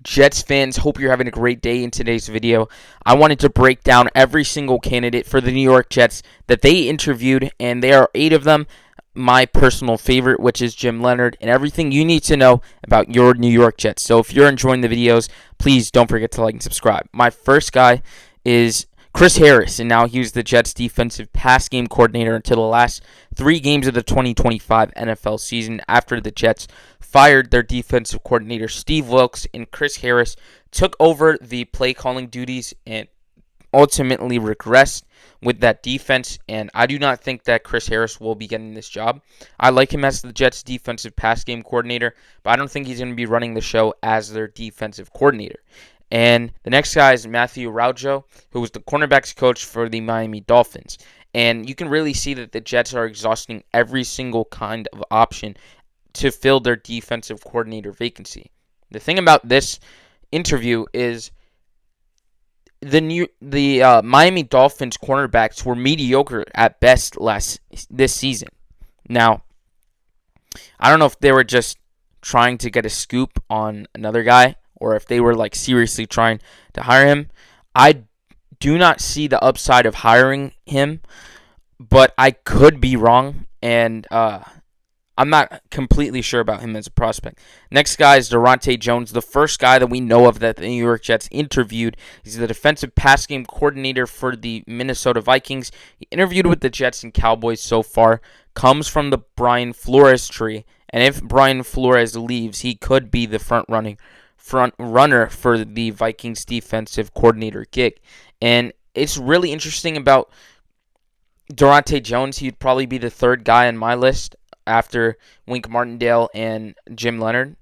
Jets fans, hope you're having a great day in today's video. I wanted to break down every single candidate for the New York Jets that they interviewed, and there are 8 of them. My personal favorite, which is Jim Leonhard, and everything you need to know about your New York Jets. So if you're enjoying the videos, please don't forget to like and subscribe. My first guy is Chris Harris, and now he was the Jets' defensive pass game coordinator until the last 3 games of the 2025 NFL season after the Jets fired their defensive coordinator Steve Wilks, and Chris Harris took over the play calling duties and ultimately regressed with that defense, and I do not think that Chris Harris will be getting this job. I like him as the Jets' defensive pass game coordinator, but I don't think he's going to be running the show as their defensive coordinator. And the next guy is Mathieu Araujo, who was the cornerbacks coach for the Miami Dolphins. And you can really see that the Jets are exhausting every single kind of option to fill their defensive coordinator vacancy. The thing about this interview is the Miami Dolphins cornerbacks were mediocre at best this season. Now, I don't know if they were just trying to get a scoop on another guy or if they were like seriously trying to hire him. I do not see the upside of hiring him, but I could be wrong, and I'm not completely sure about him as a prospect. Next guy is Daronte Jones, the first guy that we know of that the New York Jets interviewed. He's the defensive pass game coordinator for the Minnesota Vikings. He interviewed with the Jets and Cowboys so far, comes from the Brian Flores tree, and if Brian Flores leaves, he could be the front runner for the Vikings defensive coordinator gig. And it's really interesting about Daronte Jones. He'd probably be the third guy on my list after Wink Martindale and Jim Leonhard.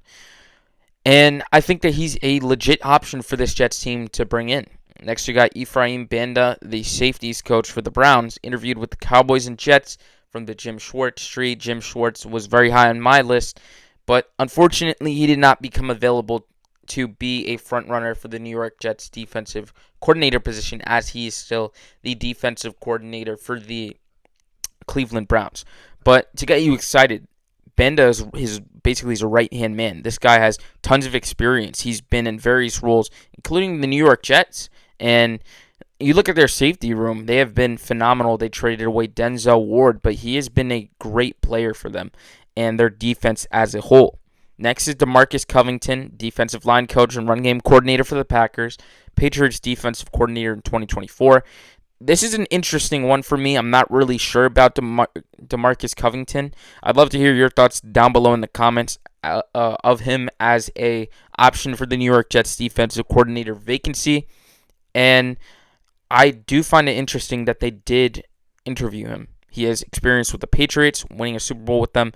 And I think that he's a legit option for this Jets team to bring in. Next, you got Ephraim Banda, the safeties coach for the Browns, interviewed with the Cowboys and Jets from the Jim Schwartz tree. Jim Schwartz was very high on my list, but unfortunately he did not become available to be a front runner for the New York Jets defensive coordinator position, as he is still the defensive coordinator for the Cleveland Browns. But to get you excited, Banda is basically his right-hand man. This guy has tons of experience. He's been in various roles, including the New York Jets. And you look at their safety room, they have been phenomenal. They traded away Denzel Ward, but he has been a great player for them and their defense as a whole. Next is DeMarcus Covington, defensive line coach and run game coordinator for the Packers, Patriots defensive coordinator in 2024. This is an interesting one for me. I'm not really sure about DeMarcus Covington. I'd love to hear your thoughts down below in the comments of him as a option for the New York Jets defensive coordinator vacancy. And I do find it interesting that they did interview him. He has experience with the Patriots, winning a Super Bowl with them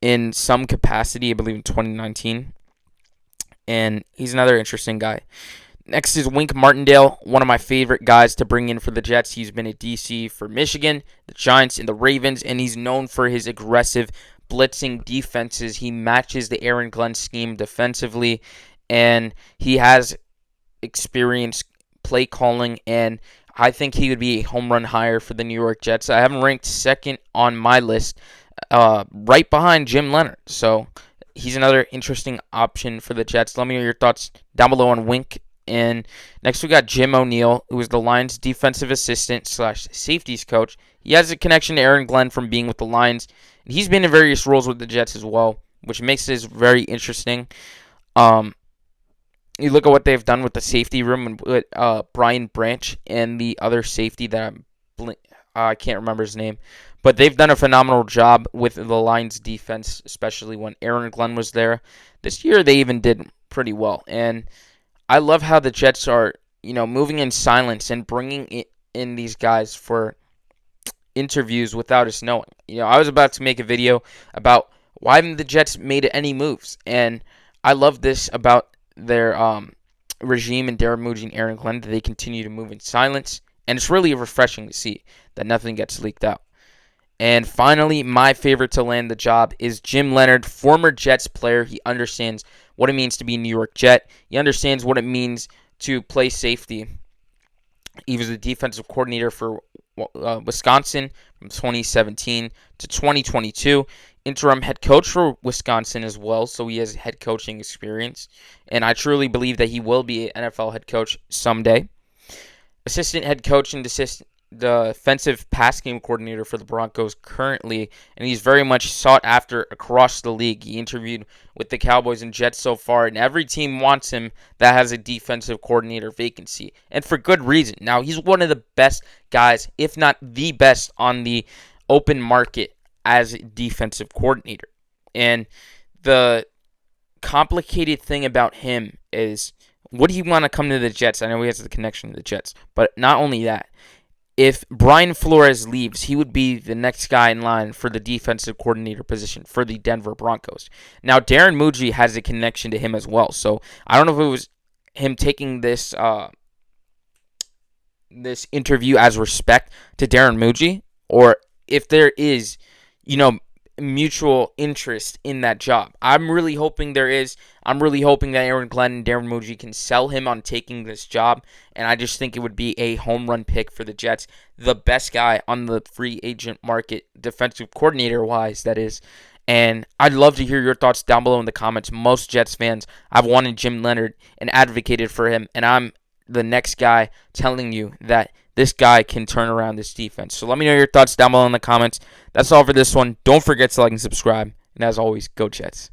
in some capacity, I believe in 2019. And he's another interesting guy. Next is Wink Martindale, one of my favorite guys to bring in for the Jets. He's been a DC for Michigan, the Giants, and the Ravens, and he's known for his aggressive blitzing defenses. He matches the Aaron Glenn scheme defensively, and he has experience play calling, and I think he would be a home run hire for the New York Jets. I have him ranked second on my list, right behind Jim Leonhard. So he's another interesting option for the Jets. Let me know your thoughts down below on Wink. And next we got Jim O'Neill, who is the Lions defensive assistant / safeties coach. He has a connection to Aaron Glenn from being with the Lions. And he's been in various roles with the Jets as well, which makes this very interesting. You look at what they've done with the safety room and with Brian Branch and the other safety that I can't remember his name. But they've done a phenomenal job with the Lions defense, especially when Aaron Glenn was there. This year they even did pretty well. And I love how the Jets are, moving in silence and bringing in these guys for interviews without us knowing. I was about to make a video about why haven't the Jets made any moves, and I love this about their regime and Darren Mooney and Aaron Glenn, that they continue to move in silence, and it's really refreshing to see that nothing gets leaked out. And finally, my favorite to land the job is Jim Leonhard, former Jets player. He understands what it means to be a New York Jet. He understands what it means to play safety. He was the defensive coordinator for Wisconsin from 2017 to 2022. interim head coach for Wisconsin as well, so he has head coaching experience. And I truly believe that he will be an NFL head coach someday. Assistant head coach and defensive pass game coordinator for the Broncos currently, and he's very much sought after across the league. He interviewed with the Cowboys and Jets so far, and every team wants him that has a defensive coordinator vacancy, and for good reason. Now, he's one of the best guys, if not the best, on the open market as a defensive coordinator. And the complicated thing about him is, would he want to come to the Jets? I know he has the connection to the Jets, but not only that. If Brian Flores leaves, he would be the next guy in line for the defensive coordinator position for the Denver Broncos. Now, Darren Muji has a connection to him as well. So I don't know if it was him taking this this interview as respect to Darren Muji, or if there is, mutual interest in that job. I'm really hoping there is. I'm really hoping that Aaron Glenn and Darren Muji can sell him on taking this job, and I just think it would be a home run pick for the Jets. The best guy on the free agent market, defensive coordinator-wise, that is. And I'd love to hear your thoughts down below in the comments. Most Jets fans have wanted Jim Leonhard and advocated for him, and I'm the next guy telling you that this guy can turn around this defense. So let me know your thoughts down below in the comments. That's all for this one. Don't forget to like and subscribe. And as always, go Jets.